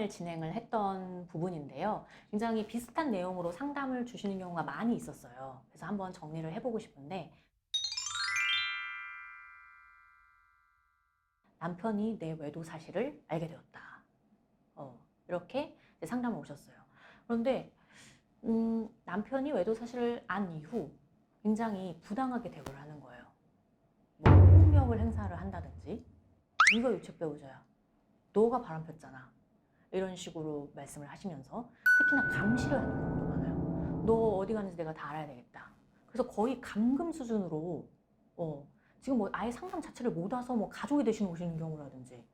상담을 진행을 했던 부분인데요. 굉장히 비슷한 내용으로 상담을 주시는 경우가 많이 있었어요. 그래서 한번 정리를 해보고 싶은데, 남편이 내 외도 사실을 알게 되었다. 이렇게 이제 상담을 오셨어요. 그런데 남편이 외도 사실을 안 이후 굉장히 부당하게 대우를 하는 거예요. 뭐 폭력을 행사를 한다든지, 네가 유책 배우자야, 너가 바람폈잖아, 이런 식으로 말씀을 하시면서 특히나 감시를 하는 경우도 많아요. 너 어디 가는지 내가 다 알아야 되겠다. 그래서 거의 감금 수준으로 지금 뭐 아예 상담 자체를 못 와서 뭐 가족이 되시는 오시는 경우라든지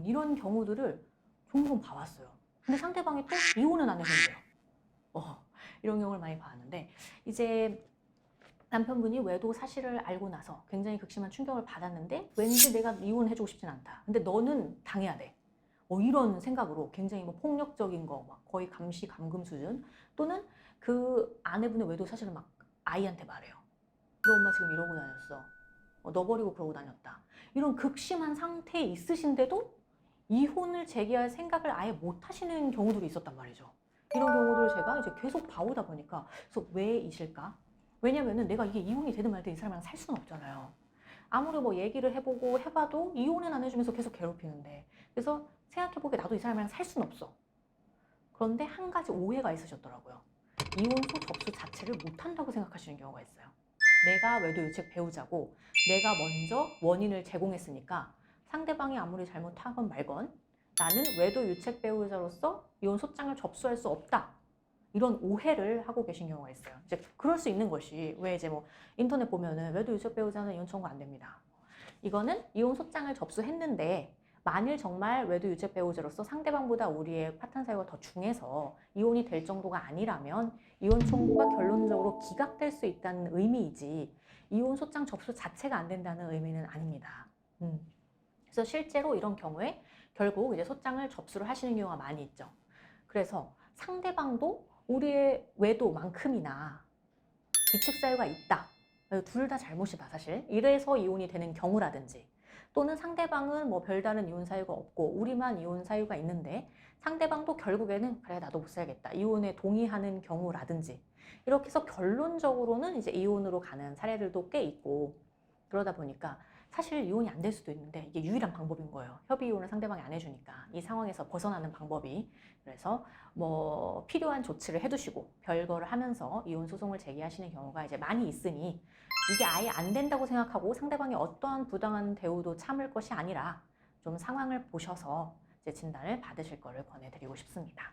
이런 경우들을 종종 봐왔어요. 근데 상대방이 또 이혼은 안 해준대요. 이런 경우를 많이 봐왔는데, 이제 남편분이 외도 사실을 알고 나서 굉장히 극심한 충격을 받았는데, 왠지 내가 이혼해주고 싶진 않다. 근데 너는 당해야 돼. 이런 생각으로 굉장히 뭐 폭력적인 거, 막 거의 감시, 감금 수준, 또는 그 아내분의 외도 사실을 막 아이한테 말해요. 너 엄마 지금 이러고 다녔어. 너 버리고 그러고 다녔다. 이런 극심한 상태에 있으신데도 이혼을 제기할 생각을 아예 못 하시는 경우들이 있었단 말이죠. 이런 경우들을 제가 이제 계속 봐오다 보니까, 그래서 왜이실까? 왜냐면은 내가 이게 이혼이 되든 말든 이 사람이랑 살 수는 없잖아요. 아무리 뭐 얘기를 해보고 해봐도 이혼은 안 해주면서 계속 괴롭히는데, 그래서 생각해보기에 나도 이 사람이랑 살 수는 없어. 그런데 한 가지 오해가 있으셨더라고요. 이혼소 접수 자체를 못한다고 생각하시는 경우가 있어요. 내가 외도 유책 배우자고 내가 먼저 원인을 제공했으니까 상대방이 아무리 잘못하건 말건 나는 외도 유책 배우자로서 이혼 소장을 접수할 수 없다, 이런 오해를 하고 계신 경우가 있어요. 이제 그럴 수 있는 것이, 왜 이제 뭐 인터넷 보면은 외도 유책 배우자는 이혼 청구 안 됩니다, 이거는 이혼 소장을 접수했는데 만일 정말 외도 유책 배우자로서 상대방보다 우리의 파탄 사유가 더 중해서 이혼이 될 정도가 아니라면 이혼 청구가 결론적으로 기각될 수 있다는 의미이지, 이혼 소장 접수 자체가 안 된다는 의미는 아닙니다. 그래서 실제로 이런 경우에 결국 이제 소장을 접수를 하시는 경우가 많이 있죠. 그래서 상대방도 우리의 외도만큼이나 귀책 사유가 있다, 둘 다 잘못이다 사실, 이래서 이혼이 되는 경우라든지, 또는 상대방은 뭐 별다른 이혼 사유가 없고 우리만 이혼 사유가 있는데 상대방도 결국에는 그래 나도 못 살겠다, 이혼에 동의하는 경우라든지, 이렇게 해서 결론적으로는 이제 이혼으로 가는 사례들도 꽤 있고, 그러다 보니까 사실 이혼이 안 될 수도 있는데 이게 유일한 방법인 거예요. 협의 이혼을 상대방이 안 해주니까 이 상황에서 벗어나는 방법이. 그래서 뭐 필요한 조치를 해두시고 별거를 하면서 이혼 소송을 제기하시는 경우가 이제 많이 있으니, 이게 아예 안 된다고 생각하고 상대방이 어떠한 부당한 대우도 참을 것이 아니라 좀 상황을 보셔서 이제 진단을 받으실 거를 권해드리고 싶습니다.